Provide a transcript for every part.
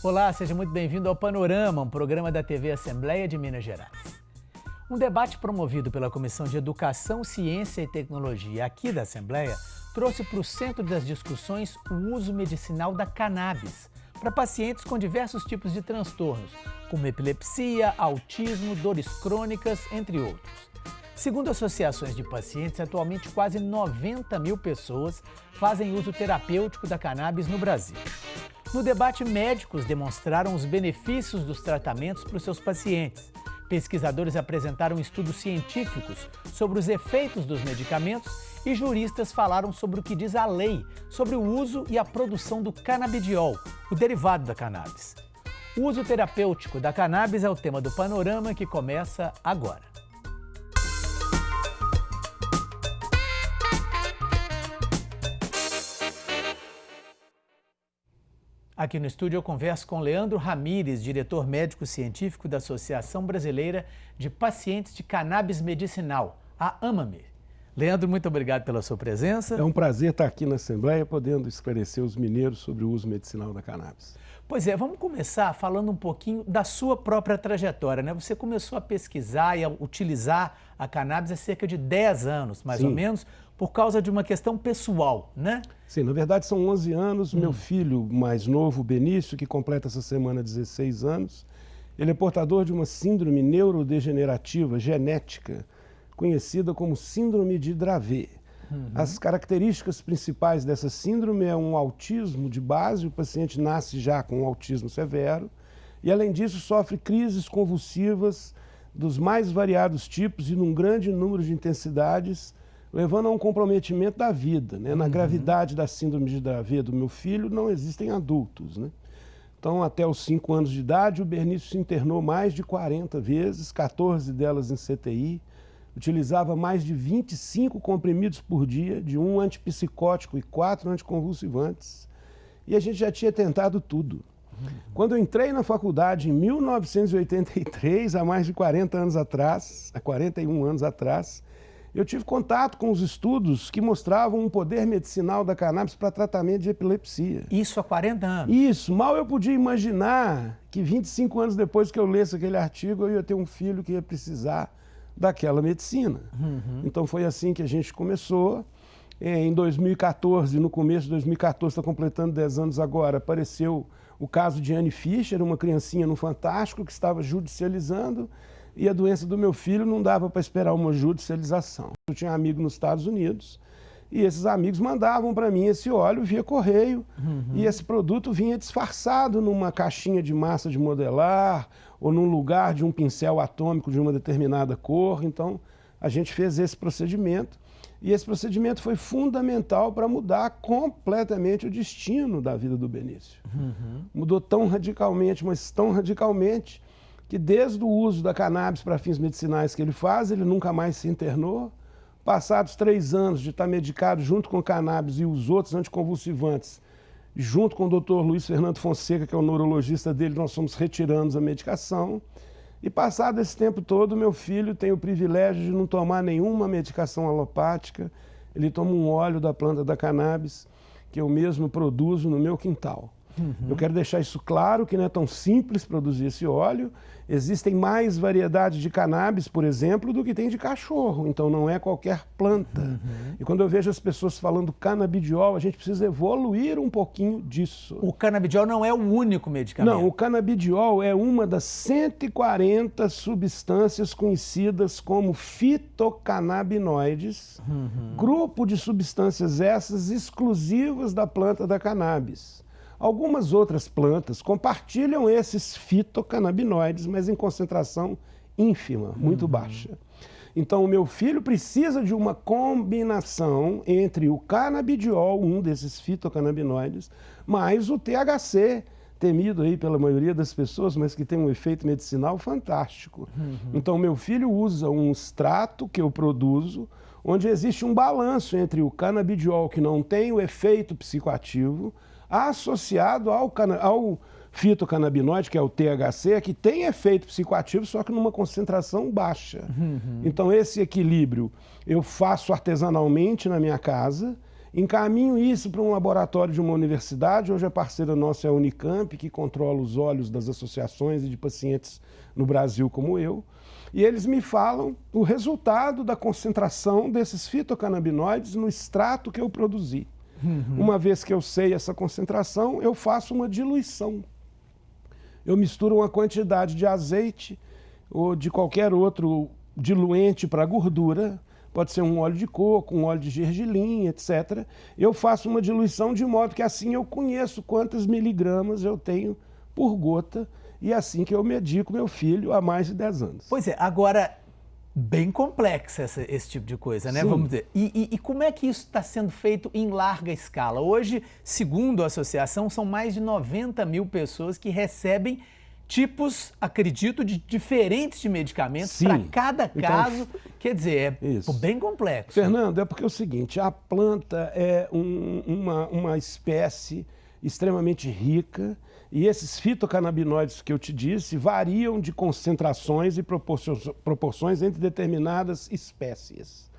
Olá, seja muito bem-vindo ao Panorama, um programa da TV Assembleia de Minas Gerais. Um debate promovido pela Comissão de Educação, Ciência e Tecnologia aqui da Assembleia trouxe para o centro das discussões o uso medicinal da cannabis para pacientes com diversos tipos de transtornos, como epilepsia, autismo, dores crônicas, entre outros. Segundo associações de pacientes, atualmente quase 90 mil pessoas fazem uso terapêutico da cannabis no Brasil. No debate, médicos demonstraram os benefícios dos tratamentos para os seus pacientes. Pesquisadores apresentaram estudos científicos sobre os efeitos dos medicamentos e juristas falaram sobre o que diz a lei sobre o uso e a produção do canabidiol, o derivado da cannabis. O uso terapêutico da cannabis é o tema do Panorama que começa agora. Aqui no estúdio eu converso com Leandro Ramires, diretor médico-científico da Associação Brasileira de Pacientes de Cannabis Medicinal, a AMAME. Leandro, muito obrigado pela sua presença. É um prazer estar aqui na Assembleia, podendo esclarecer os mineiros sobre o uso medicinal da cannabis. Pois é, vamos começar falando um pouquinho da sua própria trajetória, né? Você começou a pesquisar e a utilizar a cannabis há cerca de 10 anos, mais ou menos, por causa de uma questão pessoal, né? Sim, na verdade são 11 anos. Meu filho mais novo, Benício, que completa essa semana 16 anos, ele é portador de uma síndrome neurodegenerativa genética, conhecida como síndrome de Dravet. As características principais dessa síndrome é um autismo de base, o paciente nasce já com um autismo severo e, além disso, sofre crises convulsivas dos mais variados tipos e num grande número de intensidades, levando a um comprometimento da vida, né? Na gravidade da síndrome de Dravet do meu filho não existem adultos, né? Então, até os 5 anos de idade, o Benício se internou mais de 40 vezes, 14 delas em CTI, utilizava mais de 25 comprimidos por dia, de um antipsicótico e 4 anticonvulsivantes, e a gente já tinha tentado tudo. Quando eu entrei na faculdade em 1983, há mais de 40 anos atrás, há 41 anos atrás, eu tive contato com os estudos que mostravam um poder medicinal da cannabis para tratamento de epilepsia. Isso há 40 anos? Isso. Mal eu podia imaginar que 25 anos depois que eu lesse aquele artigo, eu ia ter um filho que ia precisar daquela medicina. Então foi assim que a gente começou. Em 2014, no começo de 2014, está completando 10 anos agora, apareceu o caso de Anne Fischer, uma criancinha no Fantástico que estava judicializando, e a doença do meu filho não dava para esperar uma judicialização. Eu tinha um amigo nos Estados Unidos e esses amigos mandavam para mim esse óleo via correio e esse produto vinha disfarçado numa caixinha de massa de modelar ou num lugar de um pincel atômico de uma determinada cor. Então a gente fez esse procedimento e esse procedimento foi fundamental para mudar completamente o destino da vida do Benício. Mudou tão radicalmente, mas tão radicalmente, que desde o uso da cannabis para fins medicinais que ele faz, ele nunca mais se internou. Passados 3 anos de estar medicado junto com cannabis e os outros anticonvulsivantes, junto com o Dr. Luiz Fernando Fonseca, que é o neurologista dele, nós fomos retirando a medicação. E passado esse tempo todo, meu filho tem o privilégio de não tomar nenhuma medicação alopática. Ele toma um óleo da planta da cannabis, que eu mesmo produzo no meu quintal. Eu quero deixar isso claro, que não é tão simples produzir esse óleo. Existem mais variedades de cannabis, por exemplo, do que tem de cachorro. Então não é qualquer planta. E quando eu vejo as pessoas falando canabidiol, a gente precisa evoluir um pouquinho disso. O canabidiol não é o único medicamento? Não, o canabidiol é uma das 140 substâncias conhecidas como fitocannabinoides, grupo de substâncias essas exclusivas da planta da cannabis. Algumas outras plantas compartilham esses fitocannabinoides, mas em concentração ínfima, muito baixa. Então, o meu filho precisa de uma combinação entre o canabidiol, um desses fitocannabinoides, mais o THC, temido aí pela maioria das pessoas, mas que tem um efeito medicinal fantástico. Então, meu filho usa um extrato que eu produzo, onde existe um balanço entre o canabidiol, que não tem o efeito psicoativo, associado ao fitocannabinoide, que é o THC, que tem efeito psicoativo, só que numa concentração baixa. Então, esse equilíbrio eu faço artesanalmente na minha casa encaminho isso para um laboratório de uma universidade, hoje a parceira nossa é a Unicamp, que controla os olhos das associações e de pacientes no Brasil como eu, e eles me falam o resultado da concentração desses fitocannabinoides no extrato que eu produzi. Uma vez que eu sei essa concentração, eu faço uma diluição. Eu misturo uma quantidade de azeite ou de qualquer outro diluente para gordura, pode ser um óleo de coco, um óleo de gergelim, etc. Eu faço uma diluição de modo que assim eu conheço quantas miligramas eu tenho por gota e assim que eu medico meu filho há mais de 10 anos. Pois é, agora, bem complexa esse tipo de coisa, né? Sim. Vamos dizer. E como é que isso está sendo feito em larga escala? Hoje, segundo a associação, são mais de 90 mil pessoas que recebem tipos, acredito, de diferentes de medicamentos para cada caso. Quer dizer, é bem complexo. Fernando, é porque é o seguinte, a planta é uma espécie extremamente rica e esses fitocannabinoides que eu te disse variam de concentrações e proporções entre determinadas espécies.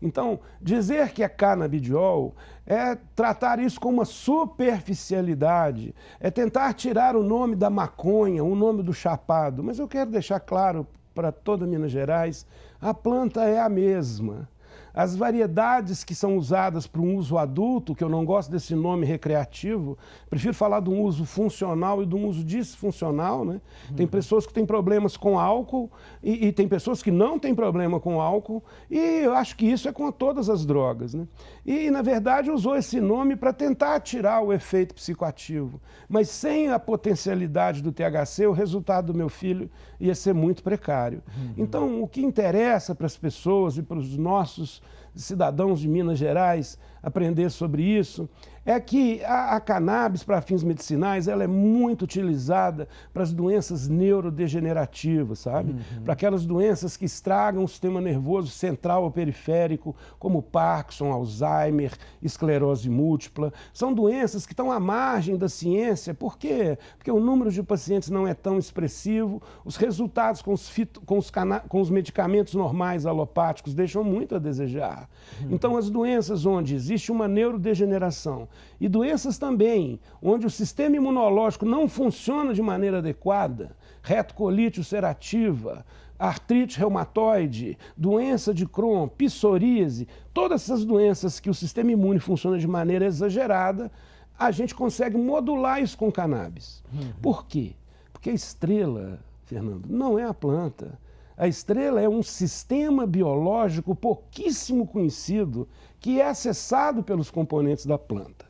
Então, dizer que é canabidiol é tratar isso com uma superficialidade, é tentar tirar o nome da maconha, o nome do chapado. Mas eu quero deixar claro para toda Minas Gerais, a planta é a mesma. As variedades que são usadas para um uso adulto, que eu não gosto desse nome recreativo, prefiro falar de um uso funcional e de um uso disfuncional, né? Tem pessoas que têm problemas com álcool e tem pessoas que não têm problema com álcool, e eu acho que isso é com todas as drogas, né? E, na verdade, usou esse nome para tentar tirar o efeito psicoativo. Mas sem a potencialidade do THC, o resultado do meu filho ia ser muito precário. Então, o que interessa para as pessoas e para os nossos cidadãos de Minas Gerais aprender sobre isso, é que a cannabis para fins medicinais ela é muito utilizada para as doenças neurodegenerativas, sabe? Para aquelas doenças que estragam o sistema nervoso central ou periférico, como Parkinson, Alzheimer, esclerose múltipla. São doenças que estão à margem da ciência. Por quê? Porque o número de pacientes não é tão expressivo, os resultados com os medicamentos normais alopáticos deixam muito a desejar. Então, as doenças onde existe uma neurodegeneração e doenças também onde o sistema imunológico não funciona de maneira adequada, retocolite ulcerativa, artrite reumatoide, doença de Crohn, psoríase, todas essas doenças que o sistema imune funciona de maneira exagerada, a gente consegue modular isso com cannabis. Por quê? Porque a estrela, Fernando, não é a planta. A estrela é um sistema biológico pouquíssimo conhecido que é acessado pelos componentes da planta.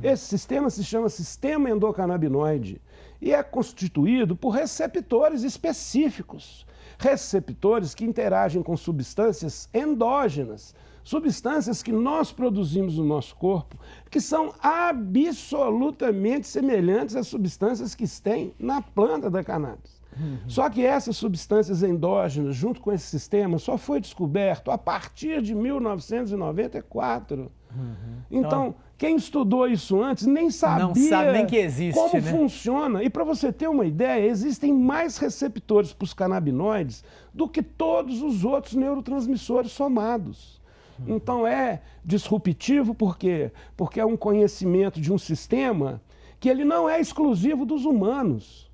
Esse sistema se chama sistema endocannabinoide e é constituído por receptores específicos, receptores que interagem com substâncias endógenas, substâncias que nós produzimos no nosso corpo, que são absolutamente semelhantes às substâncias que tem na planta da cannabis. Só que essas substâncias endógenas, junto com esse sistema, só foi descoberto a partir de 1994. Então, quem estudou isso antes nem sabia não sabe nem que existe, como funciona. E para você ter uma ideia, existem mais receptores para os canabinoides do que todos os outros neurotransmissores somados. Então é disruptivo por quê? Porque é um conhecimento de um sistema que ele não é exclusivo dos humanos.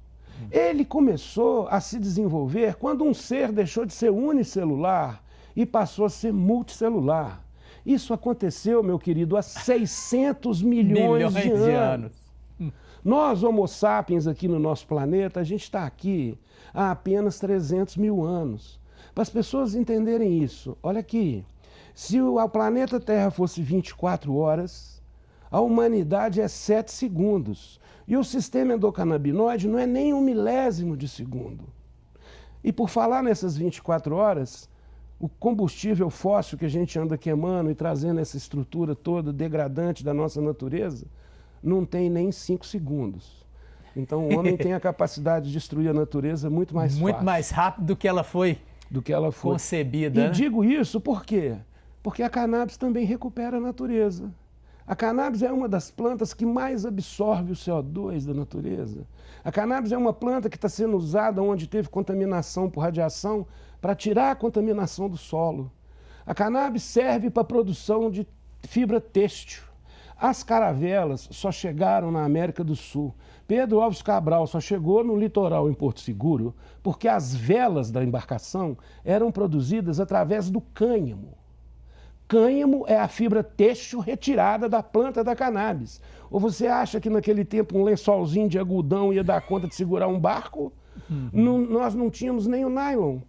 Ele começou a se desenvolver quando um ser deixou de ser unicelular e passou a ser multicelular. Isso aconteceu, meu querido, há 600 milhões de anos. Nós, Homo sapiens, aqui no nosso planeta, a gente está aqui há apenas 300 mil anos. Para as pessoas entenderem isso, olha aqui, se o planeta Terra fosse 24 horas, a humanidade é 7 segundos. E o sistema endocannabinoide não é nem 1/1000 de segundo. E por falar nessas 24 horas, o combustível fóssil que a gente anda queimando e trazendo essa estrutura toda degradante da nossa natureza, não tem nem 5 segundos. Então o homem tem a capacidade de destruir a natureza muito mais fácil. Muito mais rápido do que ela foi concebida. E né? digo isso por quê? Porque a cannabis também recupera a natureza. A cannabis é uma das plantas que mais absorve o CO2 da natureza. A cannabis é uma planta que está sendo usada onde teve contaminação por radiação para tirar a contaminação do solo. A cannabis serve para a produção de fibra têxtil. As caravelas só chegaram na América do Sul. Pedro Álvares Cabral só chegou no litoral em Porto Seguro porque as velas da embarcação eram produzidas através do cânhamo. Cânhamo é a fibra têxtil retirada da planta da cannabis. Ou você acha que naquele tempo um lençolzinho de algodão ia dar conta de segurar um barco? Nós não tínhamos nem o nylon.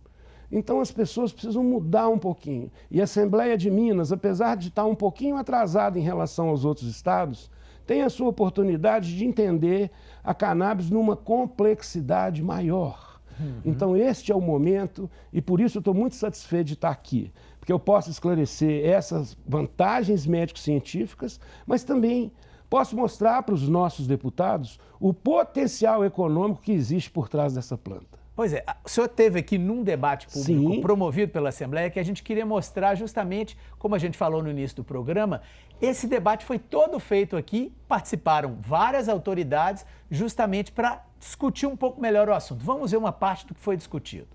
Então as pessoas precisam mudar um pouquinho. E a Assembleia de Minas, apesar de estar um pouquinho atrasada em relação aos outros estados, tem a sua oportunidade de entender a cannabis numa complexidade maior. Então este é o momento e por isso eu estou muito satisfeito de estar aqui, porque eu posso esclarecer essas vantagens médico-científicas, mas também posso mostrar para os nossos deputados o potencial econômico que existe por trás dessa planta. Pois é, o senhor teve aqui num debate público Sim. promovido pela Assembleia que a gente queria mostrar justamente, como a gente falou no início do programa, esse debate foi todo feito aqui, participaram várias autoridades justamente para discutir um pouco melhor o assunto. Vamos ver uma parte do que foi discutido.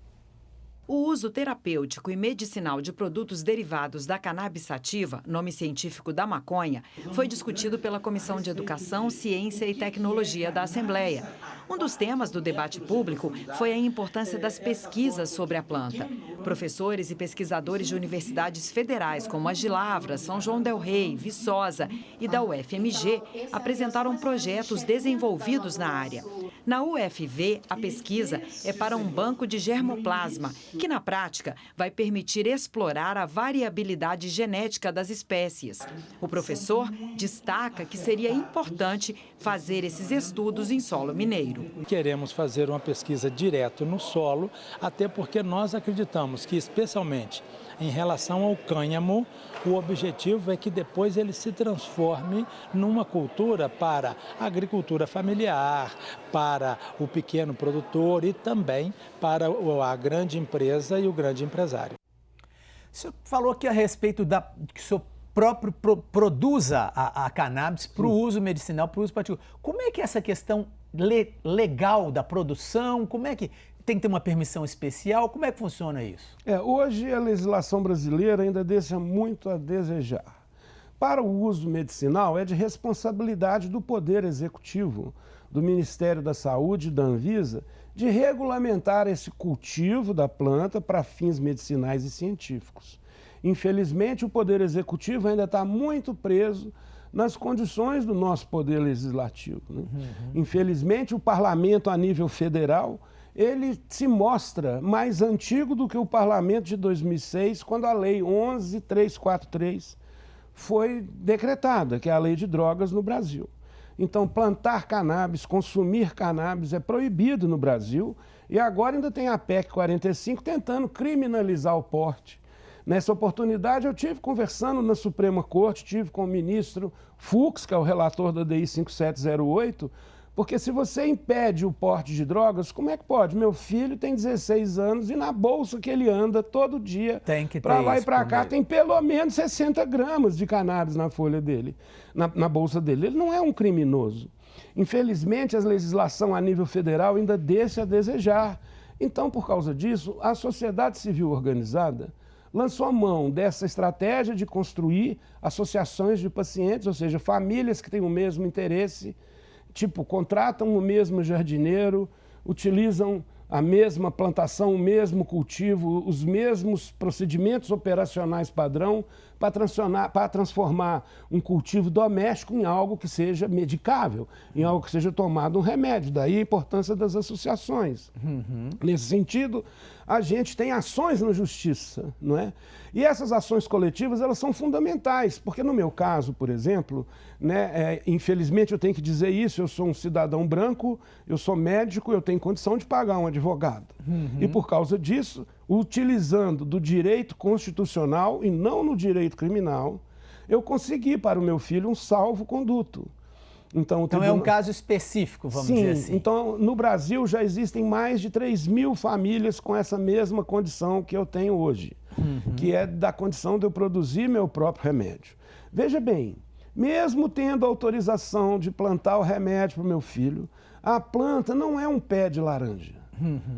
O uso terapêutico e medicinal de produtos derivados da cannabis sativa, nome científico da maconha, foi discutido pela Comissão de Educação, Ciência e Tecnologia da Assembleia. Um dos temas do debate público foi a importância das pesquisas sobre a planta. Professores e pesquisadores de universidades federais como a de Lavra, São João del Rei, Viçosa e da UFMG apresentaram projetos desenvolvidos na área. Na UFV, a pesquisa é para um banco de germoplasma, que na prática vai permitir explorar a variabilidade genética das espécies. O professor destaca que seria importante fazer esses estudos em solo mineiro. Queremos fazer uma pesquisa direto no solo, até porque nós acreditamos que, especialmente em relação ao cânhamo, o objetivo é que depois ele se transforme numa cultura para a agricultura familiar, para o pequeno produtor e também para a grande empresa e o grande empresário. O senhor falou aqui a respeito que o senhor próprio produza a cannabis para o uso medicinal, para o uso particular. Como é que é essa questão legal da produção? Como é que tem que ter uma permissão especial? Como é que funciona isso? Hoje a legislação brasileira ainda deixa muito a desejar. Para o uso medicinal é de responsabilidade do Poder Executivo, do Ministério da Saúde e da Anvisa, de regulamentar esse cultivo da planta para fins medicinais e científicos. Infelizmente, o Poder Executivo ainda está muito preso nas condições do nosso Poder Legislativo, né? Infelizmente, o Parlamento a nível federal, ele se mostra mais antigo do que o Parlamento de 2006, quando a Lei 11.343 foi decretada, que é a Lei de Drogas no Brasil. Então, plantar cannabis, consumir cannabis é proibido no Brasil e agora ainda tem a PEC 45 tentando criminalizar o porte. Nessa oportunidade, eu tive conversando na Suprema Corte, tive com o ministro Fux, que é o relator da DI 5708, porque se você impede o porte de drogas, como é que pode? Meu filho tem 16 anos e na bolsa que ele anda todo dia, para lá e para cá, tem pelo menos 60 gramas de cannabis na folha dele, na bolsa dele. Ele não é um criminoso. Infelizmente, a legislação a nível federal ainda deixa a desejar. Então, por causa disso, a sociedade civil organizada lançou a mão dessa estratégia de construir associações de pacientes, ou seja, famílias que têm o mesmo interesse, tipo, contratam o mesmo jardineiro, utilizam a mesma plantação, o mesmo cultivo, os mesmos procedimentos operacionais padrão para transformar um cultivo doméstico em algo que seja medicável, em algo que seja tomado um remédio. Daí a importância das associações. Nesse sentido, a gente tem ações na justiça, não é? E essas ações coletivas, elas são fundamentais, porque no meu caso, por exemplo, né, infelizmente eu tenho que dizer isso, eu sou um cidadão branco, eu sou médico, eu tenho condição de pagar um advogado. E por causa disso, utilizando do direito constitucional e não no direito criminal, eu consegui para o meu filho um salvo-conduto. Então é um caso específico, vamos dizer assim. Então no Brasil já existem mais de 3.000 famílias com essa mesma condição que eu tenho hoje, que é da condição de eu produzir meu próprio remédio. Veja bem, mesmo tendo autorização de plantar o remédio para o meu filho, a planta não é um pé de laranja.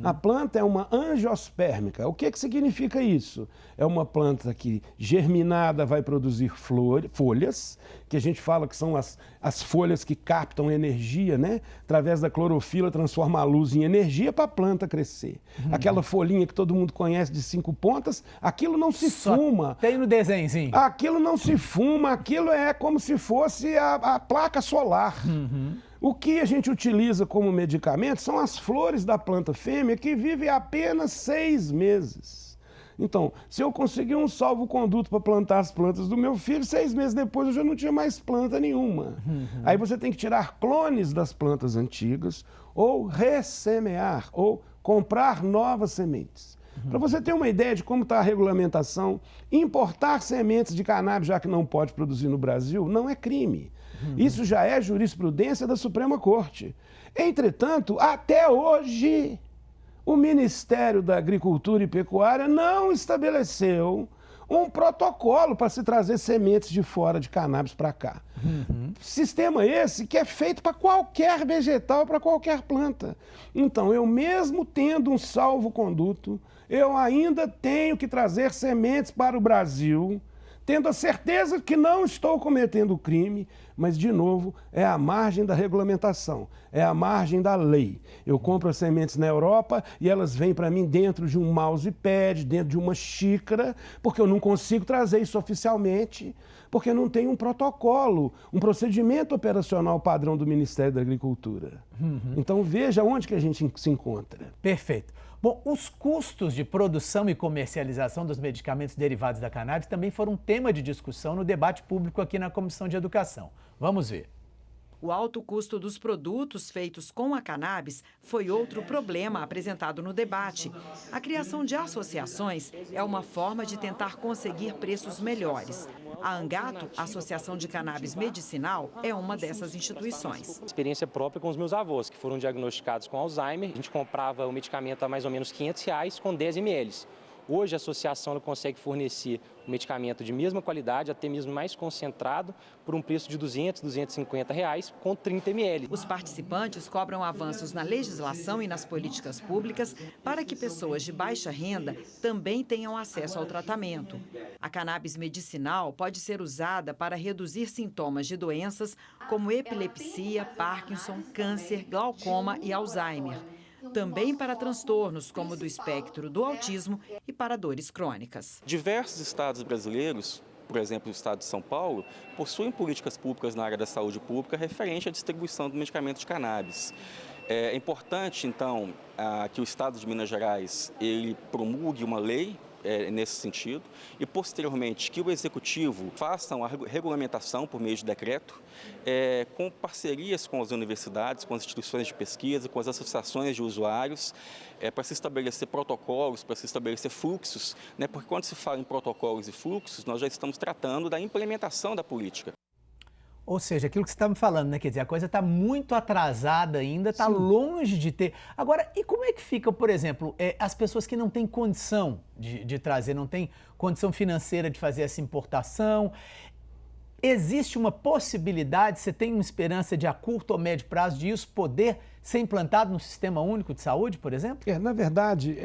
A planta é uma angiospermica. O que significa isso? É uma planta que, germinada, vai produzir folhas, que a gente fala que são as folhas que captam energia, né? Através da clorofila, transforma a luz em energia para a planta crescer. Aquela folhinha que todo mundo conhece de 5 pontas, aquilo não se fuma. Tem no desenhozinho. Aquilo não se fuma, aquilo é como se fosse a placa solar. O que a gente utiliza como medicamento são as flores da planta fêmea que vivem apenas 6 meses. Então, se eu conseguir um salvo-conduto para plantar as plantas do meu filho, 6 meses depois eu já não tinha mais planta nenhuma. Aí você tem que tirar clones das plantas antigas, ou ressemear, ou comprar novas sementes. Para você ter uma ideia de como está a regulamentação, importar sementes de cannabis, já que não pode produzir no Brasil, não é crime. Isso já é jurisprudência da Suprema Corte. Entretanto, até hoje, o Ministério da Agricultura e Pecuária não estabeleceu um protocolo para se trazer sementes de fora de cannabis para cá. Sistema esse que é feito para qualquer vegetal, para qualquer planta. Então, eu mesmo tendo um salvo-conduto, eu ainda tenho que trazer sementes para o Brasil, tendo a certeza que não estou cometendo crime, mas, de novo, é a margem da regulamentação, é a margem da lei. Eu compro as sementes na Europa e elas vêm para mim dentro de um mousepad, dentro de uma xícara, porque eu não consigo trazer isso oficialmente, porque não tem um protocolo, um procedimento operacional padrão do Ministério da Agricultura. Então, veja onde que a gente se encontra. Perfeito. Bom, os custos de produção e comercialização dos medicamentos derivados da cannabis também foram tema de discussão no debate público aqui na Comissão de Educação. Vamos ver. O alto custo dos produtos feitos com a cannabis foi outro problema apresentado no debate. A criação de associações é uma forma de tentar conseguir preços melhores. A Angato, Associação de Cannabis Medicinal, é uma dessas instituições. Experiência própria com os meus avós, que foram diagnosticados com Alzheimer. A gente comprava o medicamento a mais ou menos R$500 com 10 ml. Hoje a associação ela consegue fornecer um medicamento de mesma qualidade, até mesmo mais concentrado, por um preço de R$200, R$250 com 30 ml. Os participantes cobram avanços na legislação e nas políticas públicas para que pessoas de baixa renda também tenham acesso ao tratamento. A cannabis medicinal pode ser usada para reduzir sintomas de doenças como epilepsia, Parkinson, câncer, glaucoma e Alzheimer. Também para transtornos como o do espectro do autismo e para dores crônicas. Diversos estados brasileiros, por exemplo, o estado de São Paulo, possuem políticas públicas na área da saúde pública referente à distribuição do medicamento de cannabis. É importante, então, que o estado de Minas Gerais ele promulgue uma lei nesse sentido e, posteriormente, que o Executivo faça uma regulamentação por meio de decreto, com parcerias com as universidades, com as instituições de pesquisa, com as associações de usuários, para se estabelecer protocolos, para se estabelecer fluxos, né? Porque quando se fala em protocolos e fluxos, nós já estamos tratando da implementação da política. Ou seja, aquilo que você está me falando, né? Quer dizer, a coisa está muito atrasada ainda, está longe de ter. Agora, e como é que fica, por exemplo, as pessoas que não têm condição de trazer, não têm condição financeira de fazer essa importação? Existe uma possibilidade, você tem uma esperança de a curto ou médio prazo de isso poder ser implantado no Sistema Único de Saúde, por exemplo? Na verdade,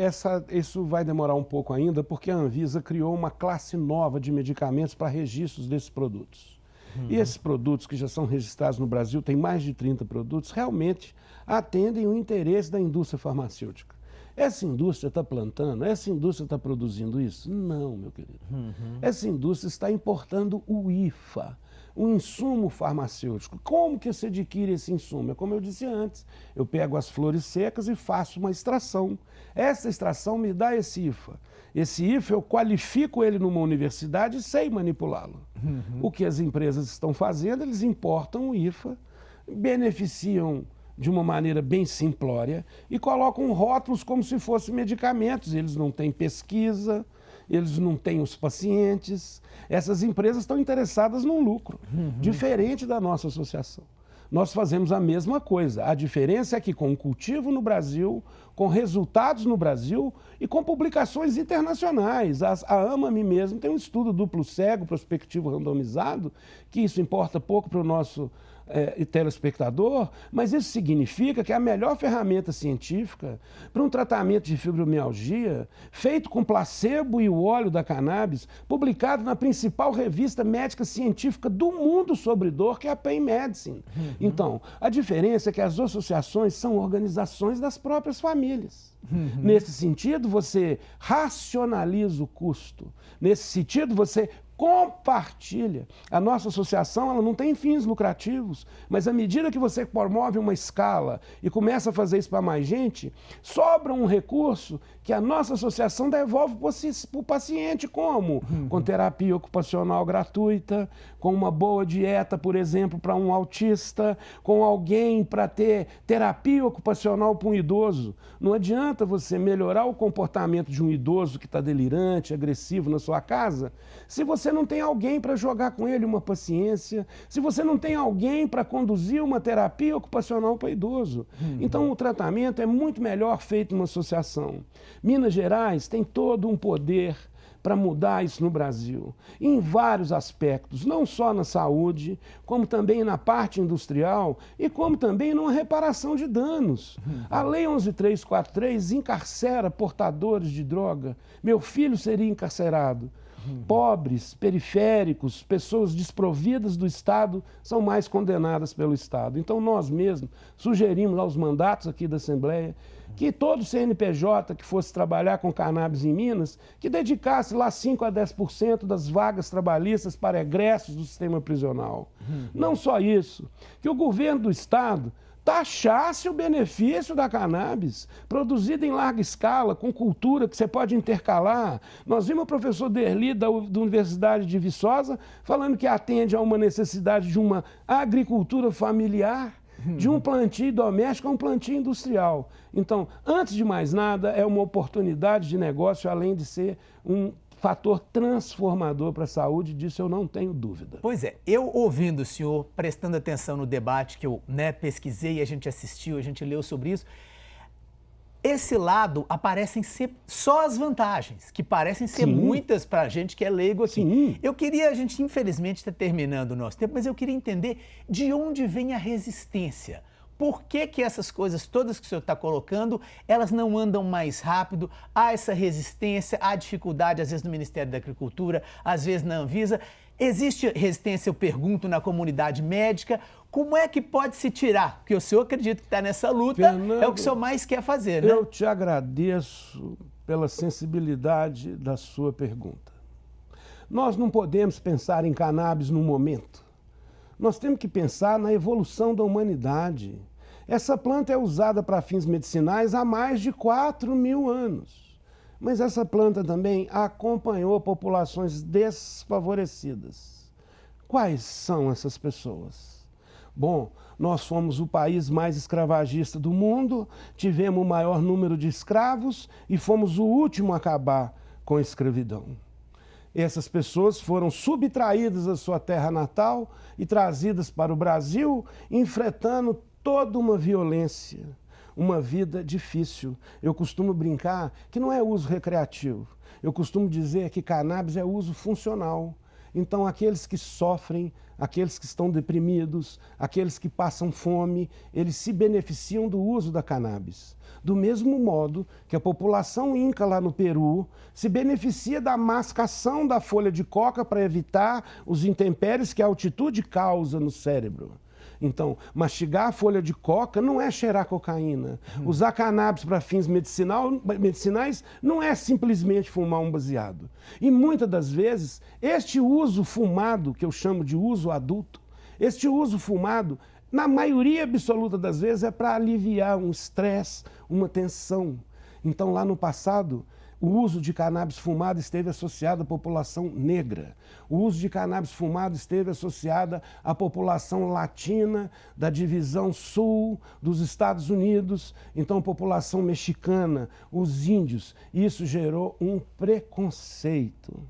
isso vai demorar um pouco ainda, porque a Anvisa criou uma classe nova de medicamentos para registros desses produtos. E esses produtos que já são registrados no Brasil, tem mais de 30 produtos, realmente atendem o interesse da indústria farmacêutica. Essa indústria está plantando? Essa indústria está produzindo isso? Não, meu querido. Essa indústria está importando o IFA, o insumo farmacêutico. Como que se adquire esse insumo? É como eu disse antes, eu pego as flores secas e faço uma extração. Essa extração me dá esse IFA. Esse IFA eu qualifico ele numa universidade e sei manipulá-lo. O que as empresas estão fazendo, eles importam o IFA, beneficiam de uma maneira bem simplória e colocam rótulos como se fossem medicamentos. Eles não têm pesquisa, eles não têm os pacientes. Essas empresas estão interessadas num lucro, diferente da nossa associação. Nós fazemos a mesma coisa. A diferença é que com o cultivo no Brasil, com resultados no Brasil e com publicações internacionais. A AMA-me mesmo tem um estudo duplo cego, prospectivo randomizado, que isso importa pouco para o nosso e telespectador, mas isso significa que a melhor ferramenta científica para um tratamento de fibromialgia, feito com placebo e o óleo da cannabis, publicado na principal revista médica científica do mundo sobre dor, que é a Pain Medicine. Então, a diferença é que as associações são organizações das próprias famílias. Nesse sentido, você racionaliza o custo. Nesse sentido, você compartilha. A nossa associação, ela não tem fins lucrativos, mas à medida que você promove uma escala e começa a fazer isso para mais gente, sobra um recurso que a nossa associação devolve para o paciente, como? Com terapia ocupacional gratuita, com uma boa dieta, por exemplo, para um autista, com alguém para ter terapia ocupacional para um idoso. Não adianta você melhorar o comportamento de um idoso que está delirante, agressivo na sua casa, se você não tem alguém para jogar com ele uma paciência, se você não tem alguém para conduzir uma terapia ocupacional para idoso. Então, o tratamento é muito melhor feito numa associação. Minas Gerais tem todo um poder para mudar isso no Brasil, em vários aspectos, não só na saúde, como também na parte industrial e como também numa reparação de danos. A Lei 11.343 encarcera portadores de droga. Meu filho seria encarcerado. Pobres, periféricos, pessoas desprovidas do Estado são mais condenadas pelo Estado. Então, nós mesmos sugerimos aos mandatos aqui da Assembleia que todo CNPJ que fosse trabalhar com cannabis em Minas, que dedicasse lá 5 a 10% das vagas trabalhistas para egressos do sistema prisional. Não só isso, que o governo do Estado taxasse o benefício da cannabis, produzida em larga escala, com cultura que você pode intercalar. Nós vimos o professor Derli da Universidade de Viçosa falando que atende a uma necessidade de uma agricultura familiar, de um plantio doméstico a um plantio industrial. Então, antes de mais nada, é uma oportunidade de negócio, além de ser um fator transformador para a saúde, disso eu não tenho dúvida. Pois é, eu ouvindo o senhor, prestando atenção no debate que eu pesquisei, a gente assistiu, a gente leu sobre isso, esse lado aparecem ser só as vantagens, que parecem ser muitas para a gente que é leigo aqui. Eu queria, a gente infelizmente está terminando o nosso tempo, mas eu queria entender de onde vem a resistência. Por que que essas coisas todas que o senhor está colocando, elas não andam mais rápido? Há essa resistência, há dificuldade às vezes no Ministério da Agricultura, às vezes na Anvisa. Existe resistência, eu pergunto, na comunidade médica. Como é que pode se tirar? Porque o senhor acredita que está nessa luta, Fernando, é o que o senhor mais quer fazer, né? Eu te agradeço pela sensibilidade da sua pergunta. Nós não podemos pensar em cannabis no momento. Nós temos que pensar na evolução da humanidade. Essa planta é usada para fins medicinais há mais de 4.000 anos. Mas essa planta também acompanhou populações desfavorecidas. Quais são essas pessoas? Bom, nós fomos o país mais escravagista do mundo, tivemos o maior número de escravos e fomos o último a acabar com a escravidão. Essas pessoas foram subtraídas da sua terra natal e trazidas para o Brasil, enfrentando toda uma violência, uma vida difícil. Eu costumo brincar que não é uso recreativo. Eu costumo dizer que cannabis é uso funcional. Então, aqueles que sofrem, aqueles que estão deprimidos, aqueles que passam fome, eles se beneficiam do uso da cannabis. Do mesmo modo que a população inca lá no Peru se beneficia da mascação da folha de coca para evitar os intempéries que a altitude causa no cérebro. Então, mastigar a folha de coca não é cheirar cocaína. Usar cannabis para fins medicinais não é simplesmente fumar um baseado. E muitas das vezes, este uso fumado, que eu chamo de uso adulto, este uso fumado, na maioria absoluta das vezes, é para aliviar um estresse, uma tensão. Então, lá no passado, o uso de cannabis fumado esteve associado à população negra. O uso de cannabis fumado esteve associado à população latina da divisão sul dos Estados Unidos, então a população mexicana, os índios. Isso gerou um preconceito.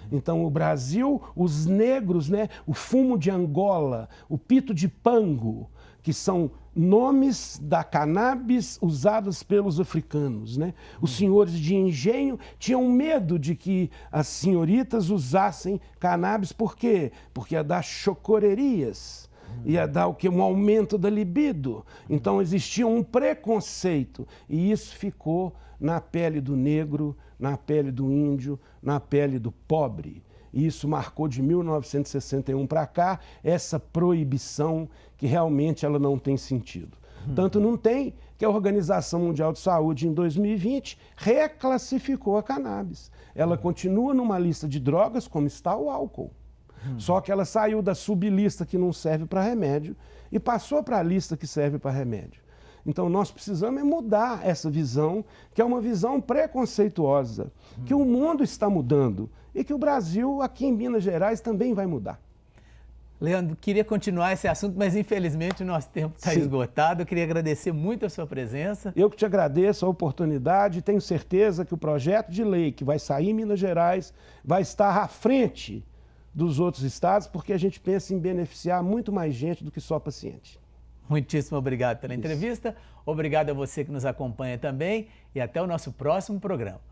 Então o Brasil, os negros, né, o fumo de Angola, o pito de pango, que são nomes da cannabis usadas pelos africanos, né? Os senhores de engenho tinham medo de que as senhoritas usassem cannabis, por quê? Porque ia dar chocorerias. ia dar o quê? Um aumento da libido. Então existia um preconceito e isso ficou na pele do negro, na pele do índio, na pele do pobre. E isso marcou de 1961 para cá essa proibição que realmente ela não tem sentido. Tanto não tem que a Organização Mundial de Saúde, em 2020, reclassificou a cannabis. Ela continua numa lista de drogas, como está o álcool. Só que ela saiu da sublista que não serve para remédio e passou para a lista que serve para remédio. Então nós precisamos mudar essa visão, que é uma visão preconceituosa, que o mundo está mudando e que o Brasil, aqui em Minas Gerais, também vai mudar. Leandro, queria continuar esse assunto, mas infelizmente o nosso tempo está esgotado. Eu queria agradecer muito a sua presença. Eu que te agradeço a oportunidade e tenho certeza que o projeto de lei que vai sair em Minas Gerais vai estar à frente dos outros estados, porque a gente pensa em beneficiar muito mais gente do que só paciente. Muitíssimo obrigado pela entrevista. Obrigado a você que nos acompanha também e até o nosso próximo programa.